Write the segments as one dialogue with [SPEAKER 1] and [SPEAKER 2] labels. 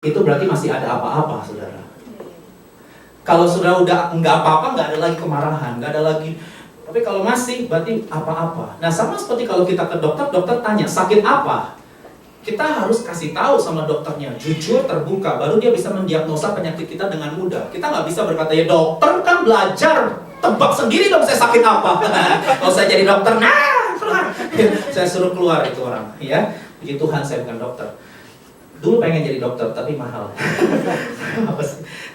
[SPEAKER 1] itu berarti masih ada apa-apa, saudara. Kalau sudah udah nggak apa-apa, nggak ada lagi kemarahan, nggak ada lagi. Tapi kalau masih, berarti apa-apa. Nah, sama seperti kalau kita ke dokter, dokter tanya, sakit apa? Kita harus kasih tahu sama dokternya, jujur, terbuka, baru dia bisa mendiagnosa penyakit kita dengan mudah. Kita nggak bisa berkata, ya dokter kan belajar, tebak sendiri dong saya sakit apa. Kalau saya jadi dokter, keluar. Saya suruh keluar itu orang, ya. Puji Tuhan saya bukan dokter. Dulu pengen jadi dokter, tapi mahal.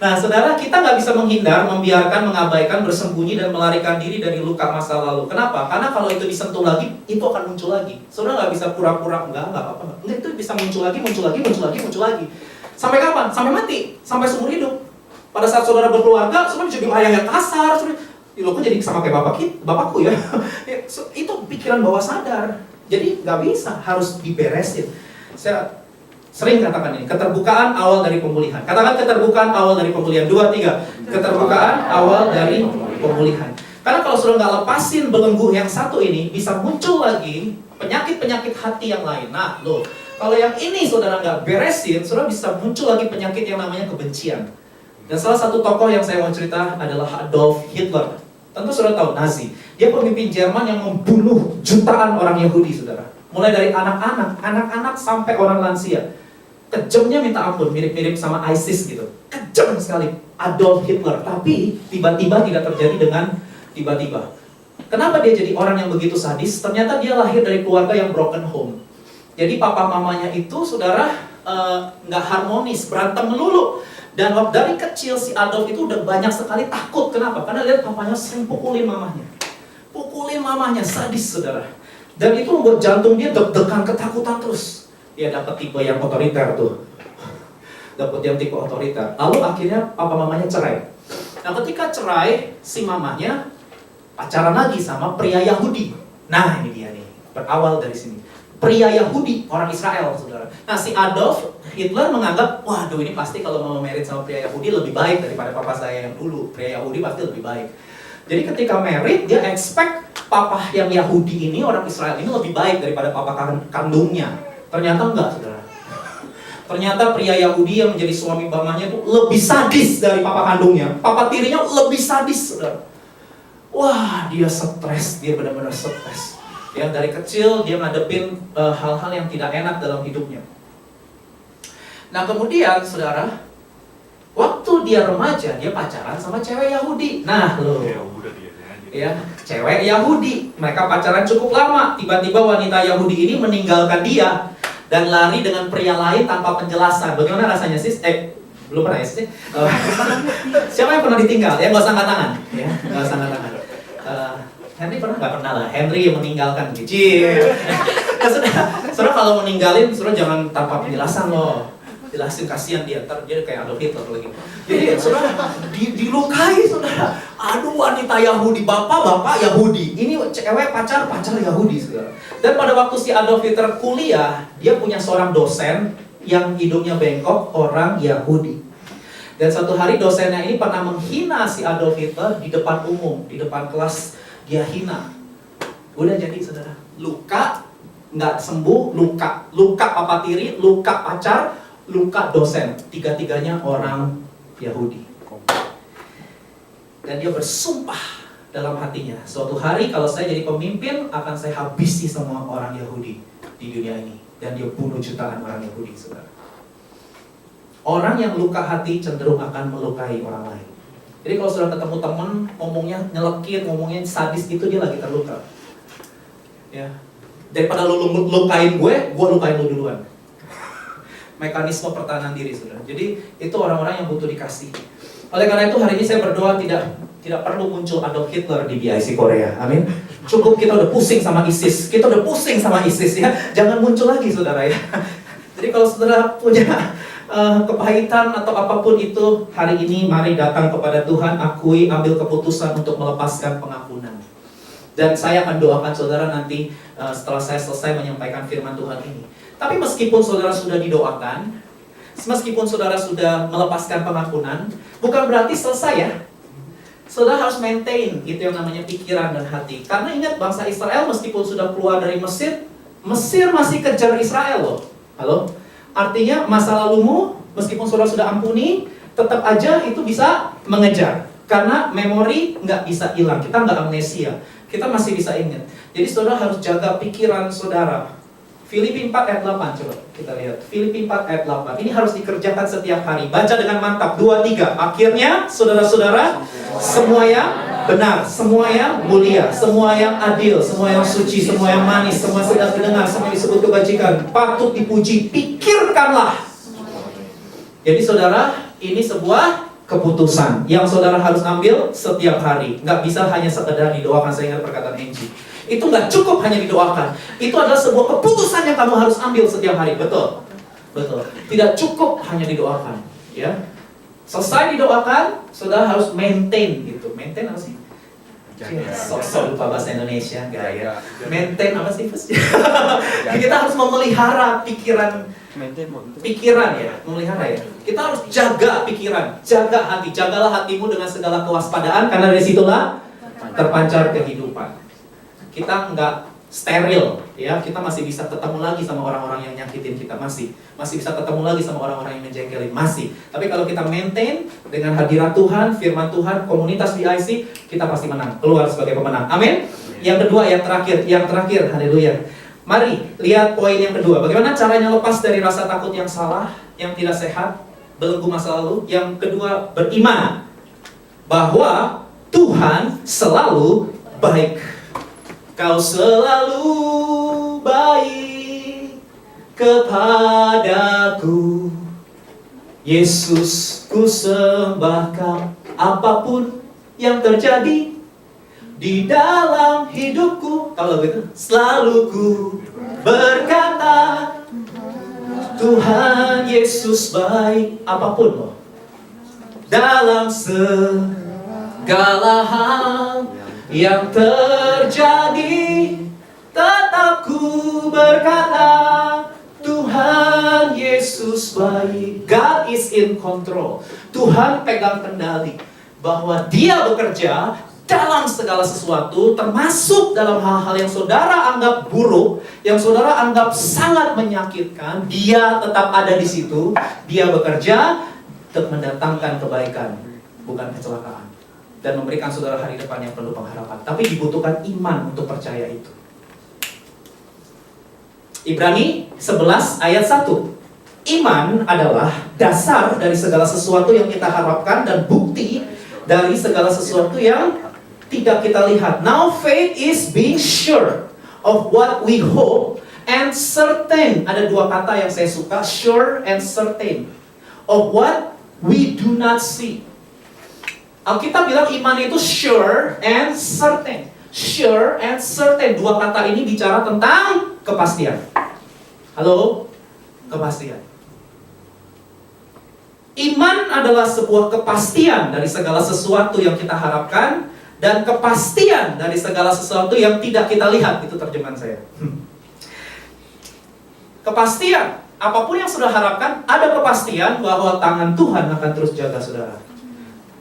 [SPEAKER 1] Nah, saudara, kita nggak bisa menghindar, membiarkan, mengabaikan, bersembunyi, dan melarikan diri dari luka masa lalu. Kenapa? Karena kalau itu disentuh lagi, itu akan muncul lagi. Saudara nggak bisa pura-pura, enggak apa-apa. Enggak, itu bisa muncul lagi. Sampai kapan? Sampai mati, sampai seumur hidup. Pada saat saudara berkeluarga, saudara jadi ayah yang kasar, lo kok jadi sama kayak bapakku ya. Itu pikiran bawah sadar. Jadi nggak bisa, harus diberesin. Saya sering katakan ini, keterbukaan awal dari pemulihan. Katakan keterbukaan awal dari pemulihan. 2, 3. Keterbukaan awal dari pemulihan. Karena kalau sudah nggak lepasin belenggu yang satu ini, bisa muncul lagi penyakit-penyakit hati yang lain. Nah, kalau yang ini saudara nggak beresin, saudara bisa muncul lagi penyakit yang namanya kebencian. Dan salah satu tokoh yang saya mau cerita adalah Adolf Hitler. Tentu saudara tahu, Nazi. Dia pemimpin Jerman yang membunuh jutaan orang Yahudi, saudara. Mulai dari anak-anak sampai orang lansia. Kejamnya minta ampun, mirip-mirip sama ISIS gitu. Kejam sekali Adolf Hitler. Tapi tiba-tiba tidak terjadi dengan tiba-tiba. Kenapa dia jadi orang yang begitu sadis? Ternyata dia lahir dari keluarga yang broken home. Jadi papa mamanya itu, saudara, nggak harmonis, berantem melulu. Dan dari kecil si Adolf itu udah banyak sekali takut. Kenapa? Karena lihat papanya sering pukulin mamahnya, sadis, saudara. Dan itu membuat jantung dia deg-degan, ketakutan terus. Dia dapat tipe yang otoriter tuh. Lalu akhirnya papa mamanya cerai. Nah, ketika cerai, si mamanya pacaran lagi sama pria Yahudi. Nah, ini dia nih, berawal dari sini. Pria Yahudi, orang Israel, saudara. Nah, si Adolf Hitler menganggap, waduh, ini pasti kalau mau married sama pria Yahudi lebih baik daripada papa saya yang dulu. Pria Yahudi pasti lebih baik. Jadi ketika married, dia expect papa yang Yahudi ini, orang Israel ini lebih baik daripada papa kandungnya. Ternyata enggak, saudara. Ternyata pria Yahudi yang menjadi suami mamanya itu lebih sadis dari papa kandungnya. Papa tirinya lebih sadis, saudara. Wah, dia stres, dia benar-benar stres. Ya, dari kecil dia ngadepin hal-hal yang tidak enak dalam hidupnya. Nah, kemudian, saudara, waktu dia remaja, dia pacaran sama cewek Yahudi. Nah, ya, cewek Yahudi. Mereka pacaran cukup lama. Tiba-tiba wanita Yahudi ini meninggalkan dia dan lari dengan pria lain tanpa penjelasan. Bagaimana rasanya, sis? Belum pernah ya, sis? Siapa yang pernah ditinggal? Ya, nggak usah angkat tangan. Ya, nggak usah angkat tangan. Henry pernah? Nggak pernah lah. Henry yang meninggalkan. Nah, saudara kalau meninggalin, saudara jangan tanpa penjelasan loh. Jelasin, kasihan dia, ntar dia kayak Adolf Hitler lagi. Jadi saudara dilukai, saudara. Aduh, wanita Yahudi, bapak Yahudi. Ini cewek pacar Yahudi, saudara. Dan pada waktu si Adolf Hitler kuliah, dia punya seorang dosen yang hidungnya bengkok, orang Yahudi. Dan suatu hari dosennya ini pernah menghina si Adolf Hitler di depan umum, di depan kelas, dia hina. Udah jadi, saudara, luka nggak sembuh, luka papa tiri, luka pacar, luka dosen, tiga-tiganya orang Yahudi. Dan dia bersumpah dalam hatinya, suatu hari kalau saya jadi pemimpin, akan saya habisi semua orang Yahudi di dunia ini. Dan dia bunuh jutaan orang Yahudi, saudara. Orang yang luka hati cenderung akan melukai orang lain. Jadi kalau sudah ketemu teman, ngomongnya nyelekit, ngomongnya sadis, itu dia lagi terluka. Ya, daripada lu lukain gue lukain lu duluan. Mekanisme pertahanan diri, saudara. Jadi itu orang-orang yang butuh dikasih. Oleh karena itu hari ini saya berdoa tidak perlu muncul Adolf Hitler di BIC Korea. Amin. Cukup kita udah pusing sama ISIS. Ya. Jangan muncul lagi, saudara ya. Jadi kalau saudara punya kepahitan atau apapun itu, hari ini mari datang kepada Tuhan, akui, ambil keputusan untuk melepaskan pengampunan. Dan saya akan doakan saudara nanti setelah saya selesai menyampaikan firman Tuhan ini. Tapi meskipun saudara sudah didoakan, meskipun saudara sudah melepaskan pengampunan, bukan berarti selesai ya. Saudara harus maintain itu yang namanya pikiran dan hati. Karena ingat, bangsa Israel meskipun sudah keluar dari Mesir, Mesir masih kejar Israel loh. Halo? Artinya masa lalumu Meskipun saudara sudah ampuni, tetap aja itu bisa mengejar. Karena memori nggak bisa hilang, kita nggak amnesia, kita masih bisa ingat. Jadi saudara harus jaga pikiran saudara. Filipi 4 ayat 8, coba kita lihat. Filipi 4 ayat 8, ini harus dikerjakan setiap hari. Baca dengan mantap, 2, 3. Akhirnya, saudara-saudara, semua yang benar, semua yang mulia, semua yang adil, semua yang suci, semua yang manis, semua sedang didengar, semua yang disebut kebajikan, patut dipuji, pikirkanlah. Jadi saudara, ini sebuah keputusan yang saudara harus ambil setiap hari. Nggak bisa hanya sekedar didoakan. Saya ingat perkataan Angie, itu nggak cukup hanya didoakan. Itu adalah sebuah keputusan yang kamu harus ambil setiap hari. Betul, betul. Tidak cukup hanya didoakan. Ya, selesai didoakan, saudara harus maintain gitu. Maintain apa sih? Sok-sok lupa bahasa Indonesia, gaya. Maintain apa sih? Kita harus memelihara pikiran ya, memelihara ya. Kita harus jaga pikiran, jaga hati, jagalah hatimu dengan segala kewaspadaan, karena dari situlah terpancar kehidupan. Kita nggak steril, ya. Kita masih bisa ketemu lagi sama orang-orang yang nyakitin kita, masih bisa ketemu lagi sama orang-orang yang menjengkelin, masih. Tapi kalau kita maintain dengan hadirat Tuhan, firman Tuhan, komunitas BIC, kita pasti menang, keluar sebagai pemenang. Amin. Yang kedua, yang terakhir, haleluya. Mari lihat poin yang kedua. Bagaimana caranya lepas dari rasa takut yang salah, yang tidak sehat, belenggu masa lalu. Yang kedua, beriman bahwa Tuhan selalu baik. Kau selalu baik kepadaku, Yesus, ku sembah Kau. Apapun yang terjadi di dalam hidupku, kalau gitu, selalu ku berkata, Tuhan Yesus baik. Apapun loh, dalam segala hal yang terjadi, tetap ku berkata, Tuhan Yesus baik. God is in control. Tuhan pegang kendali, bahwa Dia bekerja dalam segala sesuatu, termasuk dalam hal-hal yang saudara anggap buruk, yang saudara anggap sangat menyakitkan. Dia tetap ada di situ. Dia bekerja untuk mendatangkan kebaikan, bukan kecelakaan, dan memberikan saudara hari depan yang penuh pengharapan. Tapi dibutuhkan iman untuk percaya itu. Ibrani 11 ayat 1. Iman adalah dasar dari segala sesuatu yang kita harapkan dan bukti dari segala sesuatu yang tidak kita lihat. Now faith is being sure of what we hope and certain. Ada dua kata yang saya suka, sure and certain. Of what we do not see. Alkitab bilang iman itu sure and certain. Sure and certain. Dua kata ini bicara tentang kepastian. Halo? Kepastian. Iman adalah sebuah kepastian dari segala sesuatu yang kita harapkan, dan kepastian dari segala sesuatu yang tidak kita lihat. Itu terjemahan saya. Kepastian, apapun yang sudah harapkan, ada kepastian bahwa tangan Tuhan akan terus jaga saudara.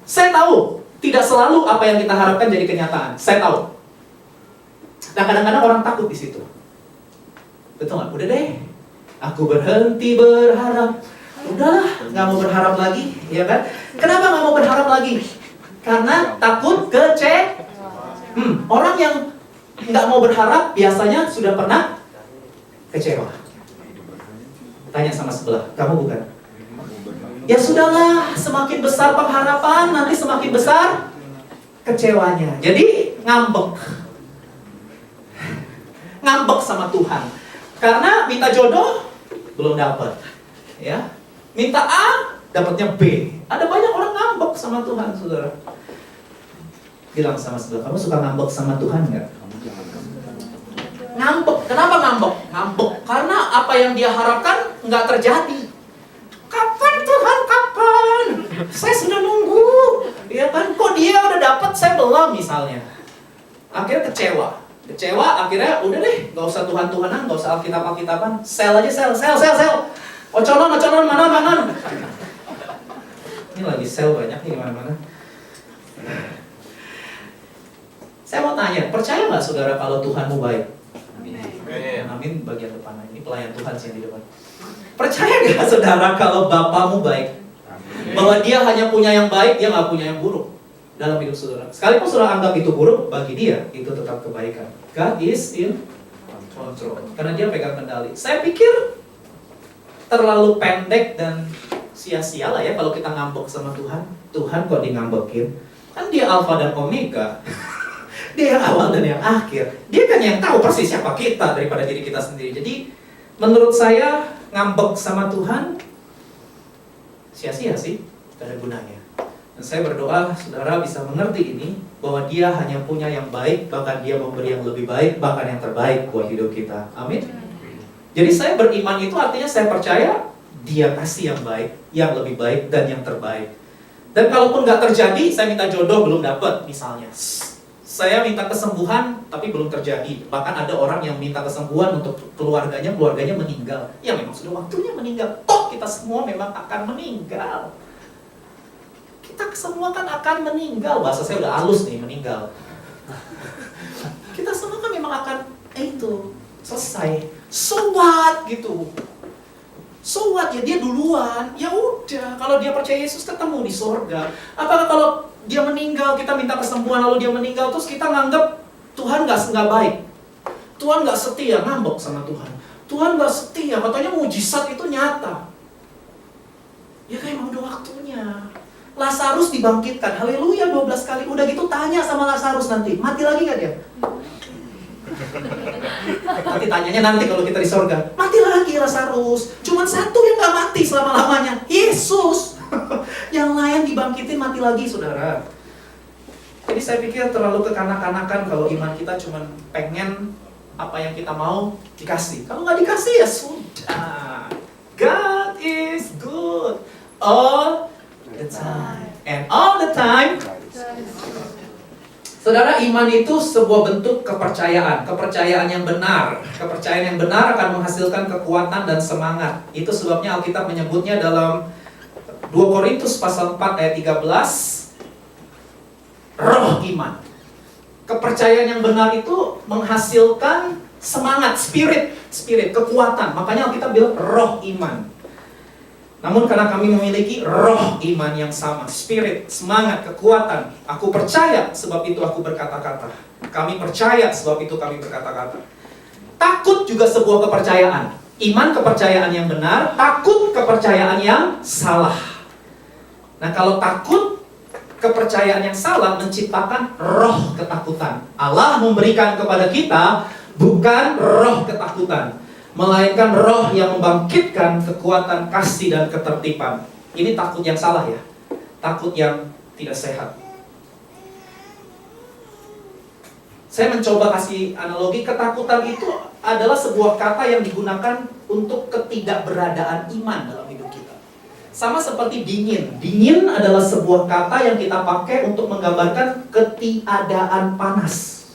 [SPEAKER 1] Saya tahu, tidak selalu apa yang kita harapkan jadi kenyataan. Saya tahu. Nah, kadang-kadang orang takut di situ. Betul nggak? Udah deh, aku berhenti berharap. Udahlah, nggak mau berharap lagi, ya kan? Kenapa nggak mau berharap lagi? Karena takut orang yang nggak mau berharap biasanya sudah pernah kecewa. Tanya sama sebelah, kamu bukan? Ya sudahlah, semakin besar pengharapan, nanti semakin besar kecewanya. Jadi ngambek sama Tuhan. Karena minta jodoh belum dapat, ya. Minta A, dapatnya B. Ada banyak orang ngambek sama Tuhan, saudara. Bilang sama sebelah, kamu suka ngambek sama Tuhan nggak? Ngambek. Kenapa ngambek? Ngambek karena apa yang dia harapkan nggak terjadi. Kapan Tuhan, kapan? Saya sudah nunggu, ya kan? Kok dia udah dapat, saya belum, misalnya. Akhirnya kecewa, akhirnya udah deh, nggak usah Tuhan-Tuhanan, nggak usah Alkitab-Alkitaban, sel aja, sel. Oconon, mana. Ini lagi sel banyak nih mana-mana. Saya mau tanya, percaya nggak saudara kalau Tuhanmu baik? Amin. Amin bagian depan. Ini pelayan Tuhan sih yang di depan. Percaya gak saudara kalau Bapamu baik? Bahwa dia hanya punya yang baik, dia gak punya yang buruk dalam hidup saudara. Sekalipun saudara anggap itu buruk, bagi dia itu tetap kebaikan. God is in control, karena dia pegang kendali. Saya pikir terlalu pendek dan sia-sia lah ya kalau kita ngambek sama Tuhan. Tuhan kok di ngambekin? Kan dia Alfa dan Omega. Dia yang awal dan yang akhir. Dia kan yang tahu persis siapa kita daripada diri kita sendiri. Jadi menurut saya ngambek sama Tuhan sia-sia sih, tidak ada gunanya. Dan saya berdoa saudara bisa mengerti ini, bahwa dia hanya punya yang baik, bahkan dia memberi yang lebih baik, bahkan yang terbaik buat hidup kita. Amin. Jadi saya beriman itu artinya saya percaya dia kasih yang baik, yang lebih baik, dan yang terbaik. Dan kalaupun nggak terjadi, saya minta jodoh belum dapat misalnya. Saya minta kesembuhan tapi belum terjadi. Bahkan ada orang yang minta kesembuhan untuk keluarganya meninggal. Ya memang sudah waktunya meninggal. Toh kita semua memang akan meninggal. Kita semua kan akan meninggal. Bahasa saya udah halus nih, meninggal. Kita semua kan memang akan itu selesai. So what gitu. So what, ya dia duluan. Ya udah, kalau dia percaya Yesus ketemu di sorga. Apakah kalau dia meninggal, kita minta kesembuhan lalu dia meninggal, terus kita nganggap Tuhan nggak baik, Tuhan nggak setia, ngambek sama Tuhan. Tuhan nggak setia, katanya mujizat itu nyata. Ya kan emang udah waktunya. Lazarus dibangkitkan, haleluya 12 kali. Udah gitu tanya sama Lazarus nanti, mati lagi nggak dia? Nanti tanyanya nanti kalau kita di sorga, mati lagi Lazarus. Cuman satu yang nggak mati selama-lamanya, Yesus. Yang lain dibangkitin mati lagi, saudara. Jadi saya pikir terlalu kekanak-kanakan kalau iman kita cuma pengen apa yang kita mau dikasih. Kalau nggak dikasih ya sudah. God is good all the time, and all the time. Saudara, iman itu sebuah bentuk kepercayaan, kepercayaan yang benar. Kepercayaan yang benar akan menghasilkan kekuatan dan semangat. Itu sebabnya Alkitab menyebutnya dalam 2 Korintus pasal 4 ayat 13, roh iman. Kepercayaan yang benar itu menghasilkan semangat, spirit, kekuatan. Makanya Alkitab bilang roh iman. Namun karena kami memiliki roh iman yang sama, spirit, semangat, kekuatan. Aku percaya sebab itu aku berkata-kata. Kami percaya sebab itu kami berkata-kata. Takut juga sebuah kepercayaan. Iman kepercayaan yang benar, takut kepercayaan yang salah. Nah kalau takut kepercayaan yang salah menciptakan roh ketakutan. Allah memberikan kepada kita bukan roh ketakutan, melainkan roh yang membangkitkan kekuatan kasih dan ketertiban. Ini takut yang salah ya, takut yang tidak sehat. Saya mencoba kasih analogi, ketakutan itu adalah sebuah kata yang digunakan untuk ketidakberadaan iman dalam hidup kita. Sama seperti dingin. Dingin adalah sebuah kata yang kita pakai untuk menggambarkan ketiadaan panas.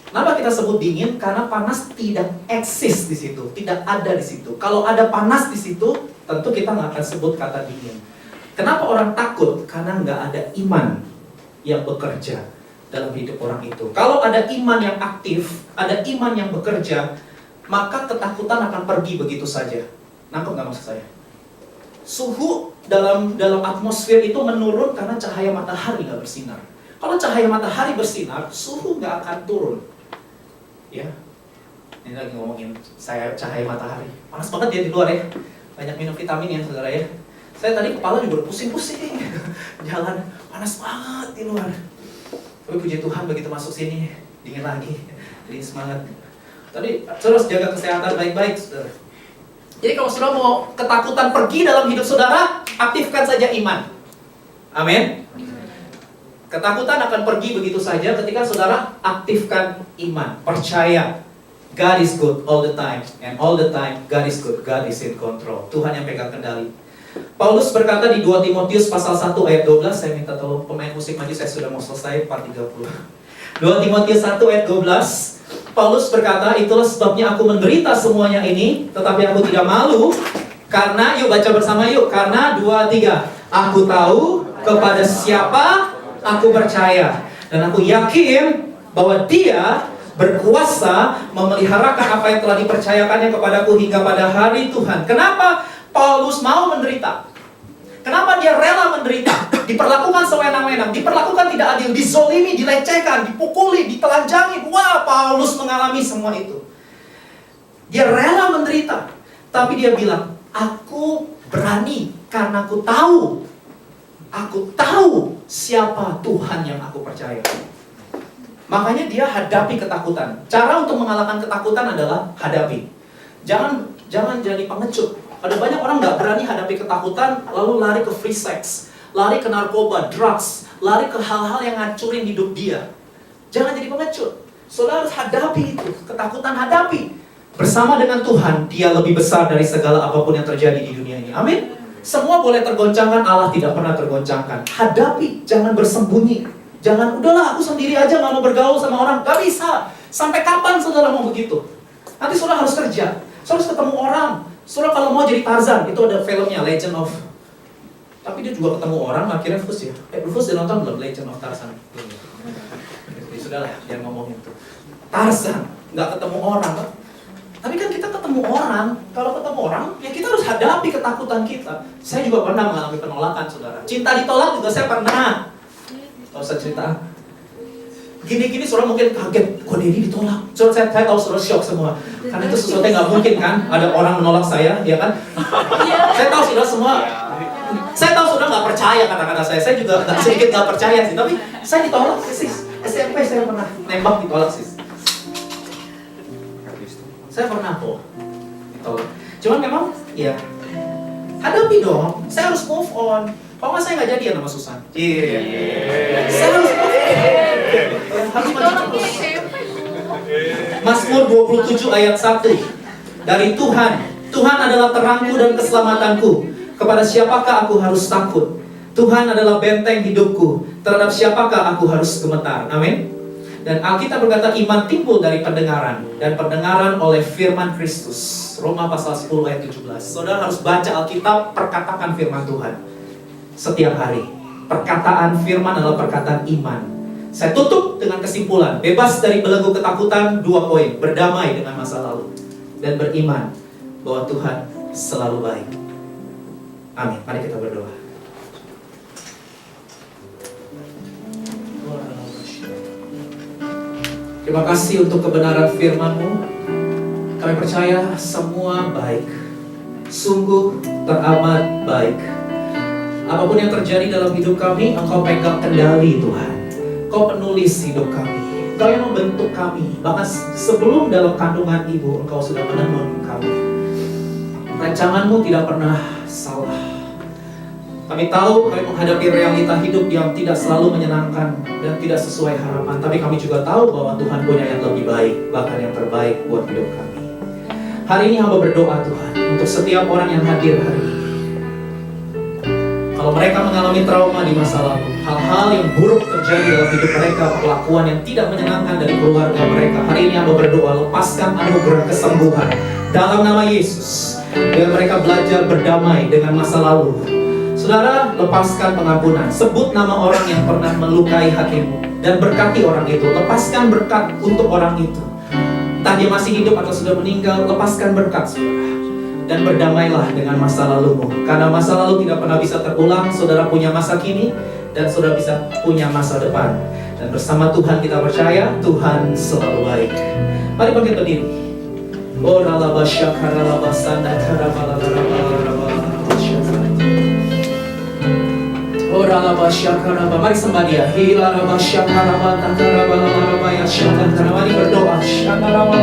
[SPEAKER 1] Kenapa kita sebut dingin? Karena panas tidak eksis di situ, tidak ada di situ. Kalau ada panas di situ, tentu kita nggak akan sebut kata dingin. Kenapa orang takut? Karena nggak ada iman yang bekerja dalam hidup orang itu. Kalau ada iman yang aktif, ada iman yang bekerja, maka ketakutan akan pergi begitu saja. Nangkep nggak maksud saya? Suhu dalam atmosfer itu menurun karena cahaya matahari nggak bersinar. Kalau cahaya matahari bersinar, suhu nggak akan turun. Ya, ini lagi ngomongin saya cahaya matahari. Panas banget ya di luar ya. Banyak minum vitamin ya saudara ya. Saya tadi kepala juga pusing-pusing. Jalan panas banget di luar. Tapi puji Tuhan begitu masuk sini dingin lagi. Jadi semangat. Tadi terus jaga kesehatan baik-baik saudara. Jadi kalau saudara mau ketakutan pergi dalam hidup saudara, aktifkan saja iman. Amin. Ketakutan akan pergi begitu saja ketika saudara aktifkan iman, percaya God is good all the time, and all the time God is good, God is in control. Tuhan yang pegang kendali. Paulus berkata di 2 Timotius pasal 1 ayat 12, saya minta tolong pemain musik maju, saya sudah mau selesai part 30. 2 Timotius 1 ayat 12, Paulus berkata, itulah sebabnya aku menderita semuanya ini, tetapi aku tidak malu, karena, yuk baca bersama yuk, karena 2, 3, aku tahu kepada siapa aku percaya, dan aku yakin bahwa dia berkuasa memeliharakan apa yang telah dipercayakannya kepadaku hingga pada hari Tuhan. Kenapa Paulus mau menderita? Kenapa dia rela menderita? Diperlakukan sewenang-wenang, diperlakukan tidak adil, dizolimi, dilecehkan, dipukuli, ditelanjangi. Wah, Paulus mengalami semua itu. Dia rela menderita, tapi dia bilang, aku berani karena aku tahu siapa Tuhan yang aku percaya. Makanya dia hadapi ketakutan. Cara untuk mengalahkan ketakutan adalah hadapi. Jangan jadi pengecut. Ada banyak orang nggak berani hadapi ketakutan, lalu lari ke free sex, lari ke narkoba, drugs, lari ke hal-hal yang ngancurin hidup dia. Jangan jadi pengecut. Saudara harus hadapi itu, ketakutan hadapi. Bersama dengan Tuhan, dia lebih besar dari segala apapun yang terjadi di dunia ini. Amin. Semua boleh tergoncangkan, Allah tidak pernah tergoncangkan. Hadapi, jangan bersembunyi. Jangan, udahlah aku sendiri aja gak mau bergaul sama orang. Gak bisa. Sampai kapan saudara mau begitu? Nanti saudara harus kerja, saudara harus ketemu orang. Saudara kalau mau jadi Tarzan, itu ada filmnya Legend of. Tapi dia juga ketemu orang, akhirnya Fus ya. Fus udah nonton belum Legend of Tarzan? Sudahlah, jangan ngomongin itu. Tarzan, nggak ketemu orang. Tapi kan kita ketemu orang. Kalau ketemu orang, ya kita harus hadapi ketakutan kita. Saya juga pernah mengalami penolakan, saudara. Cinta ditolak juga saya pernah. Gak usah cerita. Gini-gini saudara mungkin kaget, kok Dedi ditolak? Saya tahu saudara shock semua. Karena itu sesuatu yang gak mungkin kan, ada orang menolak saya, ya kan? Saya tahu saudara semua. Saya tahu saudara gak percaya kata-kata saya. Saya juga sedikit gak percaya sih. Tapi saya ditolak sis. SMP saya pernah nembak ditolak sis. Saya pernah kok ditolak. Cuman memang, ya hadapi dong. Saya harus move on. Kalau nggak saya nggak jadian sama Susan. Saya harus move on. Harus maju terus. Mazmur 27 ayat 1. Dari Tuhan adalah terangku dan keselamatanku. Kepada siapakah aku harus takut? Tuhan adalah benteng hidupku. Terhadap siapakah aku harus gemetar? Amin. Dan Alkitab berkata iman timbul dari pendengaran, dan pendengaran oleh firman Kristus. Roma pasal 10 ayat 17. Saudara harus baca Alkitab, perkatakan firman Tuhan setiap hari. Perkataan firman adalah perkataan iman. Saya tutup dengan kesimpulan, bebas dari belenggu ketakutan, 2 poin. Berdamai dengan masa lalu dan beriman bahwa Tuhan selalu baik. Amin. Mari kita berdoa. Terima kasih untuk kebenaran firman-Mu. Kami percaya semua baik, sungguh teramat baik. Apapun yang terjadi dalam hidup kami, Engkau pegang kendali Tuhan. Engkau penulis hidup kami, Engkau yang membentuk kami. Bahkan sebelum dalam kandungan ibu, Engkau sudah menenun kami. Rancangan-Mu tidak pernah salah. Kami tahu kami menghadapi realita hidup yang tidak selalu menyenangkan dan tidak sesuai harapan. Tapi kami juga tahu bahwa Tuhan punya yang lebih baik, bahkan yang terbaik buat hidup kami. Hari ini hamba berdoa Tuhan untuk setiap orang yang hadir hari ini. Kalau mereka mengalami trauma di masa lalu, hal-hal yang buruk terjadi dalam hidup mereka, perlakuan yang tidak menyenangkan dari keluarga mereka, hari ini hamba berdoa, lepaskan anugerah kesembuhan dalam nama Yesus, biar mereka belajar berdamai dengan masa lalu. Saudara, lepaskan pengampunan. Sebut nama orang yang pernah melukai hatimu dan berkati orang itu. Lepaskan berkat untuk orang itu. Entah dia masih hidup atau sudah meninggal, lepaskan berkat, saudara. Dan berdamailah dengan masa lalumu. Karena masa lalu tidak pernah bisa terulang. Saudara punya masa kini dan saudara bisa punya masa depan. Dan bersama Tuhan kita percaya Tuhan selalu baik. Mari bangkit berdiri. Oh ralaba syakara laba sanda karabala raba. Oralaba syakaraba, mari sembah Dia. Hilaraba syakaraba, takaraba laraba ya syakaraba. Mari berdoa. Syakaraba.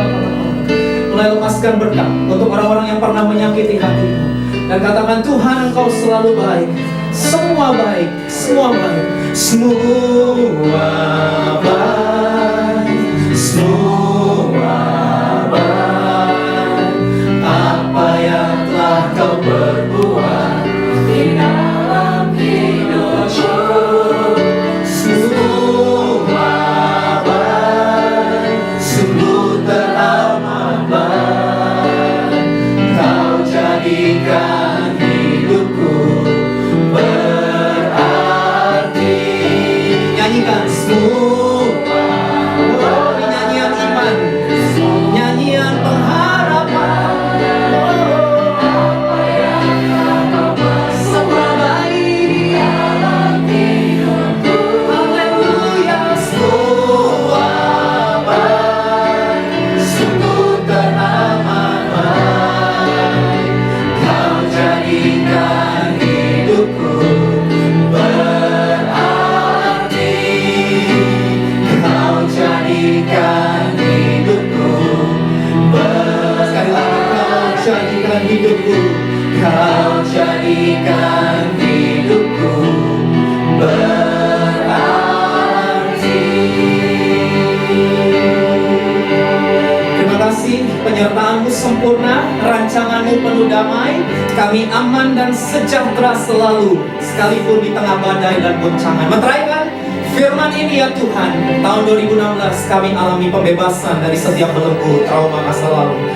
[SPEAKER 1] Mulai lepaskan berkat untuk orang-orang yang pernah menyakiti hatimu. Dan katakan Tuhan Engkau selalu baik. Semua baik, semua baik. Semua baik, semua baik. Apa yang telah Kau perbuat di dalam hidupku, semua baik, sungguh teramat baik. Kau jadikan hidupku berarti. Nyanyikan semua, oh di nyanyian sempurna, rancangan-Mu penuh damai, kami aman dan sejahtera selalu, sekalipun di tengah badai dan goncangan. Meteraikan firman ini ya Tuhan. Tahun 2016 kami alami pembebasan dari setiap belenggu trauma masa lalu,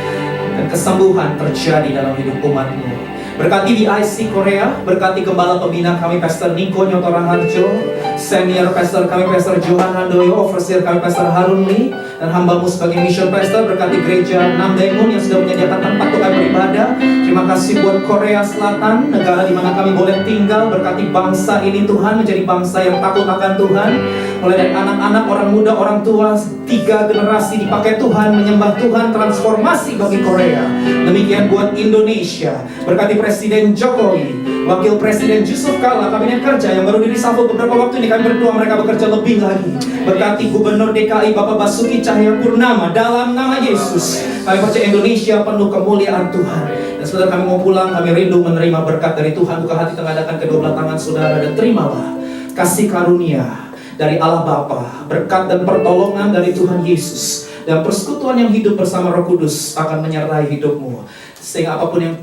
[SPEAKER 1] dan kesembuhan terjadi dalam hidup umat-Mu. Berkati DIC Korea, berkati gembala pembina kami Pastor Niko Nyotora Harjo, senior pastor kami Pastor Johan Handoyo, overseer kami Pastor Harun Lee, dan hamba-Mu sebagai mission pastor. Berkati gereja Namdaemun yang sudah menyediakan tempat untuk kami beribadah. Terima kasih buat Korea Selatan, negara di mana kami boleh tinggal. Berkati bangsa ini Tuhan, menjadi bangsa yang takut akan Tuhan. Mulai dari anak-anak, orang muda, orang tua, 3 generasi dipakai Tuhan, menyembah Tuhan, transformasi bagi Korea. Demikian buat Indonesia. Berkati Presiden Jokowi, Wakil Presiden Yusuf Kala, Kabinet Kerja yang baru di-reshuffle beberapa waktu ini, kami berdoa mereka bekerja lebih lagi. Berkati Gubernur DKI Bapak Basuki Cahayapurnama, dalam nama Yesus kami percaya Indonesia penuh kemuliaan Tuhan. Dan saudara, kami mau pulang, kami rindu menerima berkat dari Tuhan. Buka hati, tengadahkan kedua belah tangan saudara, dan terimalah kasih karunia dari Allah Bapa, berkat dan pertolongan dari Tuhan Yesus, dan persekutuan yang hidup bersama Roh Kudus akan menyertai hidupmu. Sehingga apapun yang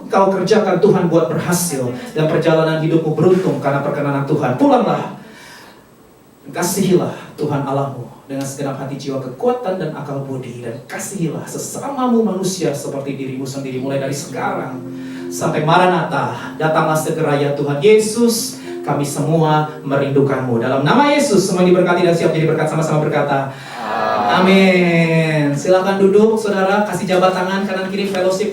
[SPEAKER 1] kau kerjakan, Tuhan buat berhasil, dan perjalanan hidupmu beruntung karena perkenanan Tuhan. Pulanglah, kasihilah Tuhan Allahmu dengan segenap hati, jiwa, kekuatan, dan akal budi. Dan kasihilah sesamamu manusia seperti dirimu sendiri, mulai dari sekarang sampai Maranatha. Datanglah segera ya Tuhan Yesus, kami semua merindukanmu. Dalam nama Yesus, semua diberkati dan siap jadi berkat. Sama-sama berkata amin. Silakan duduk saudara, kasih jabat tangan kanan kiri, fellowship.